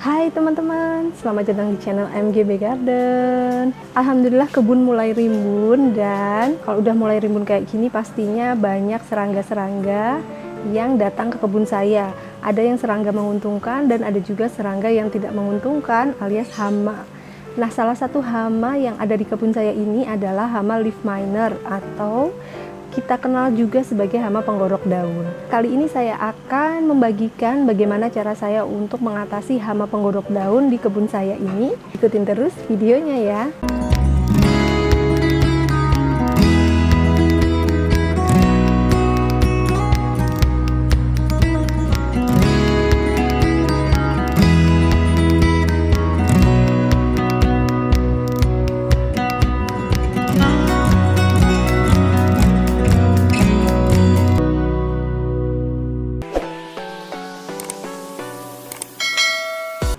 Hai teman-teman, selamat datang di channel MGB Garden. Alhamdulillah kebun mulai rimbun, dan kalau udah mulai rimbun kayak gini pastinya banyak serangga-serangga yang datang ke kebun saya. Ada yang serangga menguntungkan dan ada juga serangga yang tidak menguntungkan alias hama. Nah, salah satu hama yang ada di kebun saya ini adalah hama leaf miner atau kita kenal juga sebagai hama penggorok daun. Kali ini saya akan membagikan bagaimana cara saya untuk mengatasi hama penggorok daun di kebun saya ini. Ikutin terus videonya ya.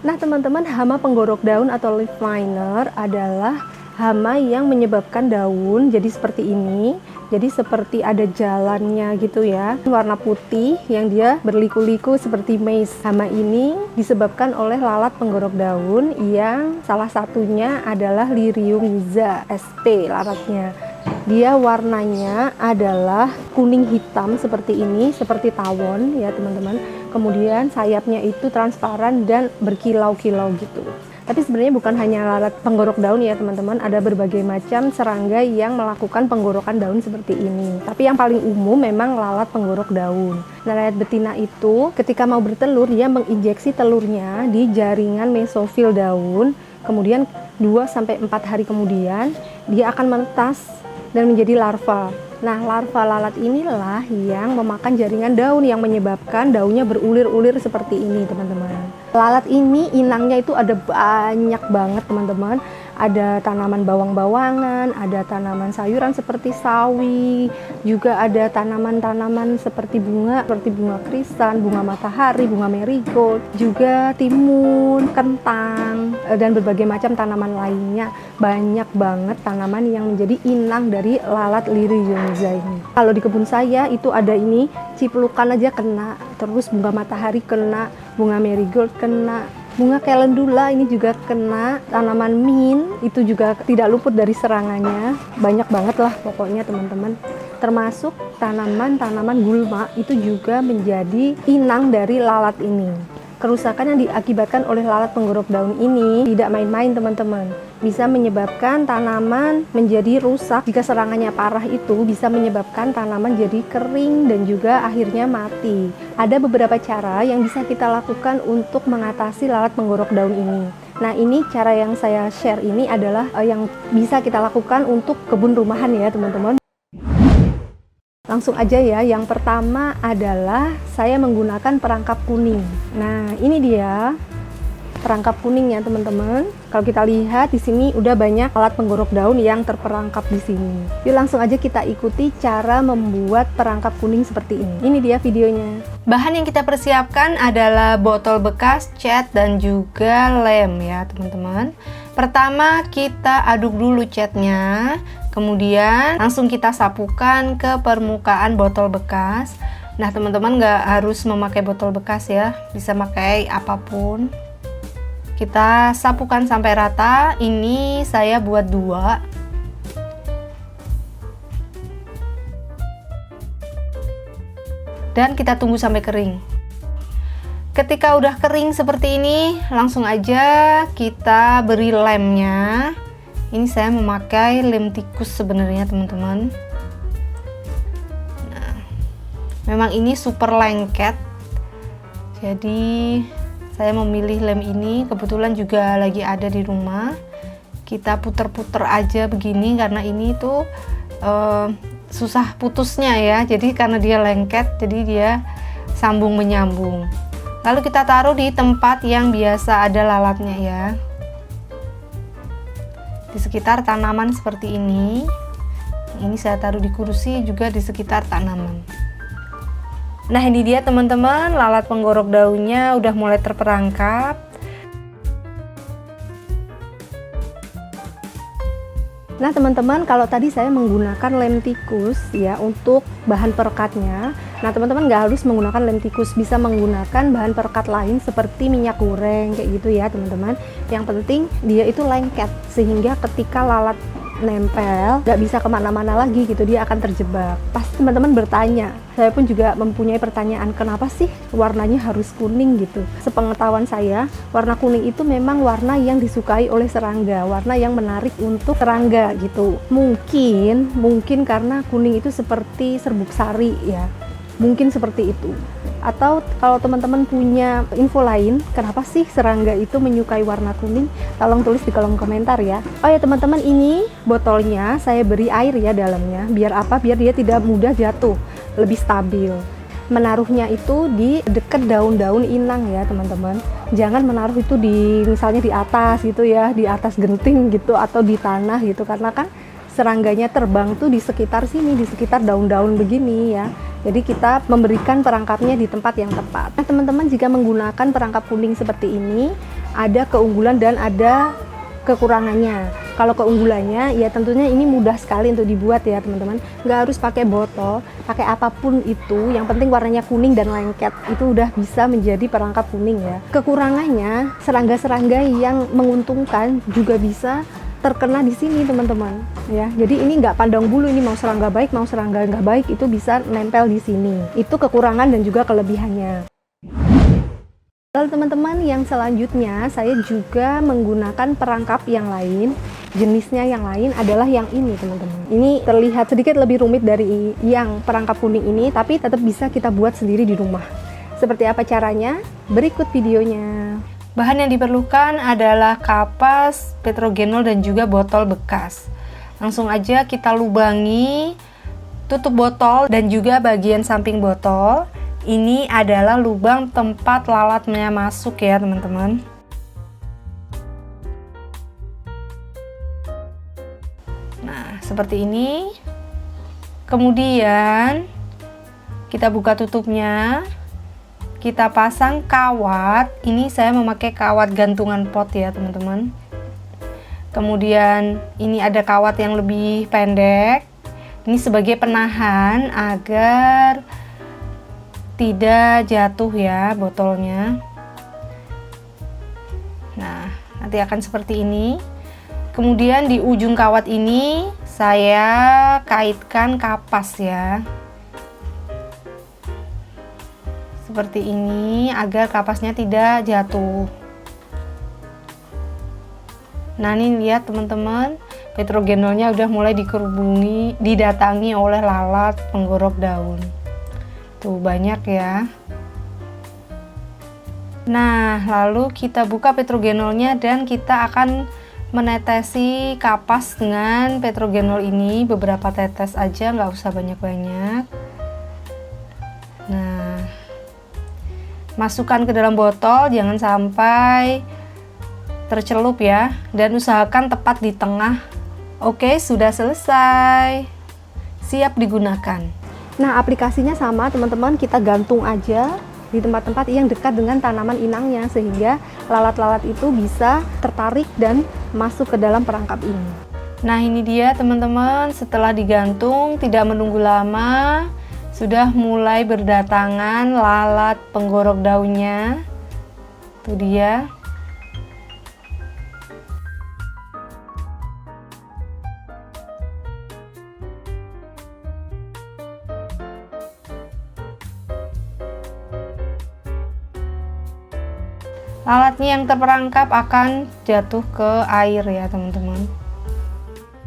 Nah teman-teman, hama penggorok daun atau leaf miner adalah hama yang menyebabkan daun jadi seperti ini. Jadi seperti ada jalannya gitu ya, warna putih yang dia berliku-liku seperti maze. Hama ini disebabkan oleh lalat penggorok daun yang salah satunya adalah Lirium sp lalatnya. Dia warnanya adalah kuning hitam seperti ini, seperti tawon ya teman-teman. Kemudian sayapnya itu transparan dan berkilau-kilau gitu. Tapi sebenarnya bukan hanya lalat penggorok daun ya teman-teman, ada berbagai macam serangga yang melakukan penggorokan daun seperti ini. Tapi yang paling umum memang lalat penggorok daun. Nah, lalat betina itu ketika mau bertelur, dia menginjeksi telurnya di jaringan mesofil daun. Kemudian 2-4 hari kemudian dia akan menetas dan menjadi larva. Nah, larva lalat inilah yang memakan jaringan daun yang menyebabkan daunnya berulir-ulir seperti ini, teman-teman. Lalat ini inangnya itu ada banyak banget, teman-teman. Ada tanaman bawang-bawangan, ada tanaman sayuran seperti sawi, juga ada tanaman-tanaman seperti bunga krisan, bunga matahari, bunga marigold, juga timun, kentang, dan berbagai macam tanaman lainnya. Banyak banget tanaman yang menjadi inang dari lalat Lirionza ini. Kalau di kebun saya itu ada ini, ciplukan aja kena, terus bunga matahari kena, bunga marigold kena, bunga calendula ini juga kena, tanaman mint itu juga tidak luput dari serangannya. Banyak banget lah pokoknya teman-teman. Termasuk tanaman-tanaman gulma itu juga menjadi inang dari lalat ini. Kerusakan yang diakibatkan oleh lalat penggorok daun ini tidak main-main teman-teman. Bisa menyebabkan tanaman menjadi rusak. Jika serangannya parah itu bisa menyebabkan tanaman jadi kering dan juga akhirnya mati. Ada beberapa cara yang bisa kita lakukan untuk mengatasi lalat penggorok daun ini. Nah, ini cara yang saya share ini adalah yang bisa kita lakukan untuk kebun rumahan ya teman-teman. Langsung aja ya, yang pertama adalah saya menggunakan perangkap kuning. Nah, ini dia perangkap kuning ya teman-teman. Kalau kita lihat di sini udah banyak alat penggorok daun yang terperangkap di sini. Yuk langsung aja kita ikuti cara membuat perangkap kuning seperti ini. Ini dia videonya. Bahan yang kita persiapkan adalah botol bekas, cat, dan juga lem ya teman-teman. Pertama kita aduk dulu catnya. Kemudian langsung kita sapukan ke permukaan botol bekas. Nah teman-teman nggak harus memakai botol bekas ya, bisa pakai apapun. Kita sapukan sampai rata. Ini saya buat 2. Dan kita tunggu sampai kering. Ketika udah kering seperti ini, langsung aja kita beri lemnya. Ini saya memakai lem tikus sebenarnya teman-teman. Nah, memang ini super lengket. Jadi saya memilih lem ini, kebetulan juga lagi ada di rumah. Kita puter-puter aja begini karena ini tuh susah putusnya ya. Jadi karena dia lengket, jadi dia sambung menyambung. Lalu kita taruh di tempat yang biasa ada lalatnya ya. Di sekitar tanaman seperti ini. Ini saya taruh di kursi, juga di sekitar tanaman. Nah ini dia teman-teman, lalat penggorok daunnya udah mulai terperangkap. Nah teman-teman, kalau tadi saya menggunakan lem tikus ya untuk bahan perekatnya, Nah, teman-teman nggak harus menggunakan lem tikus, bisa menggunakan bahan perekat lain seperti minyak goreng kayak gitu ya teman-teman. Yang penting dia itu lengket, sehingga ketika lalat nempel nggak bisa kemana-mana lagi gitu, dia akan terjebak. Pasti teman-teman bertanya, saya pun juga mempunyai pertanyaan, kenapa sih warnanya harus kuning gitu. Sepengetahuan saya, warna kuning itu memang warna yang disukai oleh serangga, warna yang menarik untuk serangga gitu. Mungkin karena kuning itu seperti serbuk sari ya, mungkin seperti itu. Atau kalau teman-teman punya info lain, kenapa sih serangga itu menyukai warna kuning, tolong tulis di kolom komentar ya. Oh ya teman-teman, ini botolnya saya beri air ya dalamnya. Biar apa? Biar dia tidak mudah jatuh, lebih stabil. Menaruhnya itu di dekat daun-daun inang ya teman-teman. Jangan menaruh itu di misalnya di atas gitu ya, di atas genting gitu atau di tanah gitu, karena kan serangganya terbang tuh di sekitar sini, di sekitar daun-daun begini ya. Jadi kita memberikan perangkapnya di tempat yang tepat. Nah teman-teman, jika menggunakan perangkap kuning seperti ini, ada keunggulan dan ada kekurangannya. Kalau keunggulannya ya tentunya ini mudah sekali untuk dibuat ya teman-teman. Nggak harus pakai botol, pakai apapun itu, yang penting warnanya kuning dan lengket, itu udah bisa menjadi perangkap kuning ya. Kekurangannya, serangga-serangga yang menguntungkan juga bisa terkena di sini teman-teman ya. Jadi ini nggak pandang bulu, ini mau serangga baik mau serangga nggak baik itu bisa nempel di sini. Itu kekurangan dan juga kelebihannya. Lalu teman-teman, yang selanjutnya saya juga menggunakan perangkap yang lain. Jenisnya yang lain adalah yang ini teman-teman. Ini terlihat sedikit lebih rumit dari yang perangkap kuning ini, tapi tetap bisa kita buat sendiri di rumah. Seperti apa caranya? Berikut videonya. Bahan yang diperlukan adalah kapas, petrogenol, dan juga botol bekas. Langsung aja kita lubangi tutup botol dan juga bagian samping botol. Ini adalah lubang tempat lalatnya masuk ya teman-teman. Nah, seperti ini. Kemudian kita buka tutupnya. Kita pasang kawat. Ini saya memakai kawat gantungan pot ya teman-teman. Kemudian ini ada kawat yang lebih pendek. Ini sebagai penahan agar tidak jatuh ya botolnya. Nah, nanti akan seperti ini. Kemudian di ujung kawat ini saya kaitkan kapas ya. Seperti ini agar kapasnya tidak jatuh. Nah ini lihat teman-teman, petrogenolnya udah mulai didatangi oleh lalat penggorok daun. Tuh banyak ya. Nah lalu kita buka petrogenolnya dan kita akan menetesi kapas dengan petrogenol ini, beberapa tetes aja, nggak usah banyak-banyak. Nah, masukkan ke dalam botol, jangan sampai tercelup ya, dan usahakan tepat di tengah. Oke, sudah selesai, siap digunakan. Nah, aplikasinya sama teman-teman, kita gantung aja di tempat-tempat yang dekat dengan tanaman inangnya, sehingga lalat-lalat itu bisa tertarik dan masuk ke dalam perangkap ini. Nah ini dia teman-teman, setelah digantung tidak menunggu lama, sudah mulai berdatangan lalat penggorok daunnya. Itu dia. Lalatnya yang terperangkap akan jatuh ke air ya teman-teman.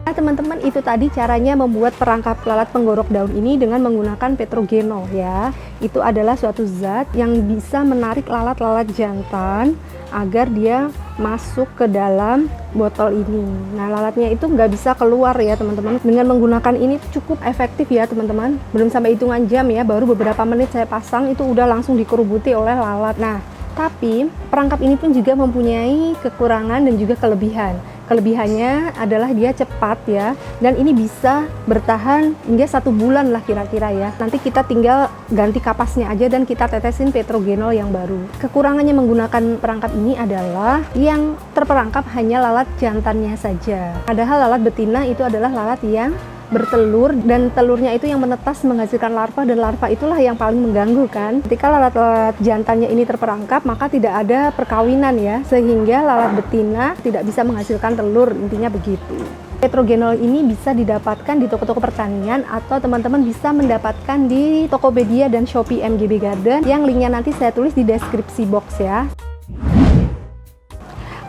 Nah teman-teman, itu tadi caranya membuat perangkap lalat penggorok daun ini dengan menggunakan petrogenol ya. Itu adalah suatu zat yang bisa menarik lalat-lalat jantan agar dia masuk ke dalam botol ini. Nah lalatnya itu nggak bisa keluar ya teman-teman. Dengan menggunakan ini cukup efektif ya teman-teman. Belum sampai hitungan jam ya, baru beberapa menit saya pasang itu udah langsung dikerubuti oleh lalat. Nah tapi perangkap ini pun juga mempunyai kekurangan dan juga kelebihan. Kelebihannya adalah dia cepat ya, dan ini bisa bertahan hingga 1 bulan lah kira-kira ya. Nanti kita tinggal ganti kapasnya aja dan kita tetesin petrogenol yang baru. Kekurangannya menggunakan perangkap ini adalah yang terperangkap hanya lalat jantannya saja. Padahal lalat betina itu adalah lalat yang bertelur, dan telurnya itu yang menetas menghasilkan larva, dan larva itulah yang paling mengganggu kan. Ketika lalat-lalat jantannya ini terperangkap, maka tidak ada perkawinan ya, sehingga lalat betina tidak bisa menghasilkan telur, intinya begitu. Tetrogenol ini bisa didapatkan di toko-toko pertanian, atau teman-teman bisa mendapatkan di Tokopedia dan Shopee MGB Garden, yang linknya nanti saya tulis di deskripsi box ya.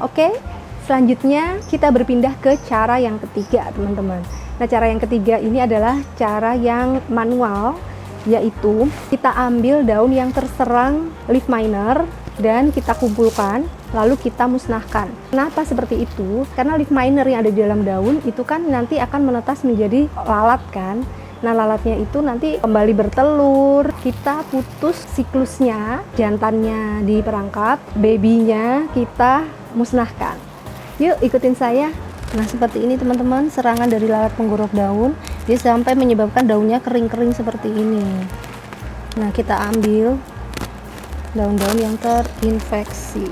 Oke, selanjutnya kita berpindah ke cara yang ketiga teman-teman. Nah, cara yang ketiga ini adalah cara yang manual, yaitu kita ambil daun yang terserang leaf miner dan kita kumpulkan, lalu kita musnahkan. Kenapa seperti itu? Karena leaf miner yang ada di dalam daun itu kan nanti akan menetas menjadi lalat kan. Nah, lalatnya itu nanti kembali bertelur, kita putus siklusnya, jantannya diperangkap, babynya kita musnahkan. Yuk ikutin saya. Nah, seperti ini teman-teman, serangan dari lalat penggorok daun, dia sampai menyebabkan daunnya kering-kering seperti ini. Nah, kita ambil daun-daun yang terinfeksi.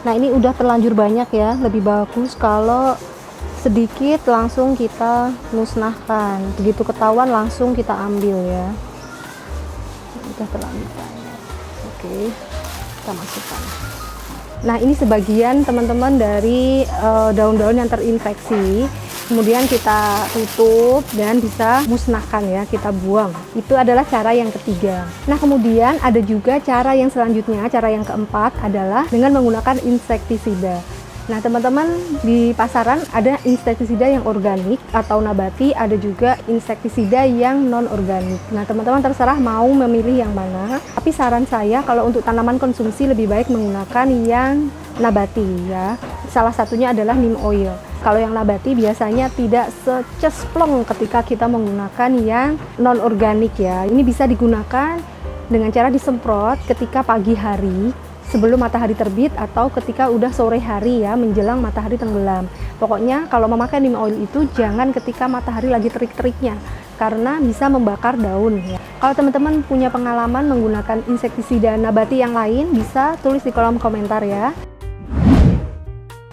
Nah, ini udah terlanjur banyak ya, lebih bagus kalau sedikit langsung kita musnahkan. Begitu ketahuan langsung kita ambil ya. Udah terlanjur banyak. Oke, kita masukkan. Nah, ini sebagian teman-teman dari daun-daun yang terinfeksi. Kemudian kita tutup dan bisa musnahkan ya, kita buang. Itu adalah cara yang ketiga. Nah, kemudian ada juga cara yang selanjutnya, cara yang keempat adalah dengan menggunakan insektisida. Nah, teman-teman, di pasaran ada insektisida yang organik atau nabati, ada juga insektisida yang non-organik. Nah, teman-teman terserah mau memilih yang mana. Tapi saran saya kalau untuk tanaman konsumsi lebih baik menggunakan yang nabati ya. Salah satunya adalah neem oil. Kalau yang nabati biasanya tidak secesplong ketika kita menggunakan yang non-organik ya. Ini bisa digunakan dengan cara disemprot ketika pagi hari sebelum matahari terbit, atau ketika udah sore hari ya, menjelang matahari tenggelam. Pokoknya kalau memakai neem oil itu jangan ketika matahari lagi terik-teriknya, karena bisa membakar daun ya. Kalau teman-teman punya pengalaman menggunakan insektisida nabati yang lain, bisa tulis di kolom komentar ya.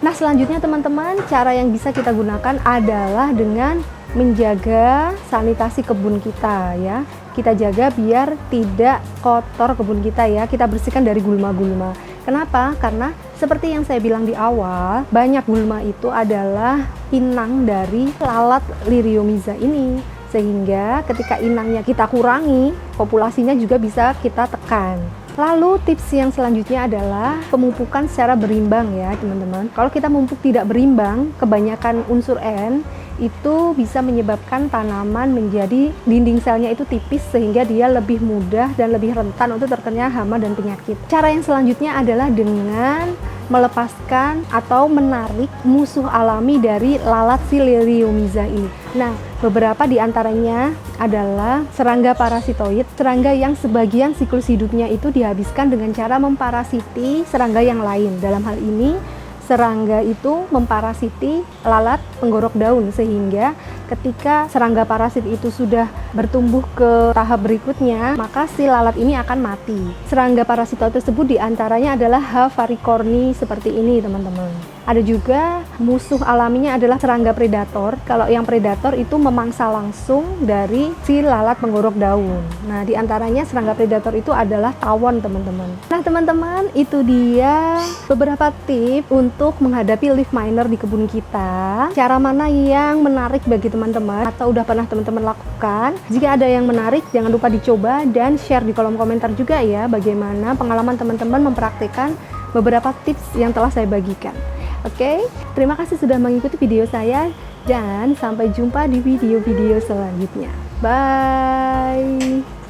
Nah, selanjutnya teman-teman, cara yang bisa kita gunakan adalah dengan menjaga sanitasi kebun kita ya. Kita jaga biar tidak kotor kebun kita ya. Kita bersihkan dari gulma-gulma. Kenapa? Karena seperti yang saya bilang di awal, banyak gulma itu adalah inang dari lalat Liriomiza ini. Sehingga ketika inangnya kita kurangi, populasinya juga bisa kita tekan. Lalu tips yang selanjutnya adalah pemupukan secara berimbang ya teman-teman. Kalau kita memupuk tidak berimbang, kebanyakan unsur N itu bisa menyebabkan tanaman menjadi dinding selnya itu tipis, sehingga dia lebih mudah dan lebih rentan untuk terkena hama dan penyakit. Cara yang selanjutnya adalah dengan melepaskan atau menarik musuh alami dari lalat si Liriomiza ini. Nah, beberapa di antaranya adalah serangga parasitoid, serangga yang sebagian siklus hidupnya itu dihabiskan dengan cara memparasiti serangga yang lain. Dalam hal ini, serangga itu memparasiti lalat penggorok daun, sehingga ketika serangga parasit itu sudah bertumbuh ke tahap berikutnya, maka si lalat ini akan mati. Serangga parasitoid tersebut diantaranya adalah H. varicorni seperti ini teman-teman. Ada juga musuh alaminya adalah serangga predator. Kalau yang predator itu memangsa langsung dari si lalat penggorok daun. Nah, diantaranya serangga predator itu adalah tawon teman-teman. Nah teman-teman, itu dia beberapa tips untuk menghadapi leaf miner di kebun kita. Cara mana yang menarik bagi teman-teman atau udah pernah teman-teman lakukan? Jika ada yang menarik, jangan lupa dicoba dan share di kolom komentar juga ya, bagaimana pengalaman teman-teman mempraktikkan beberapa tips yang telah saya bagikan. Oke, terima kasih sudah mengikuti video saya, dan sampai jumpa di video-video selanjutnya. Bye!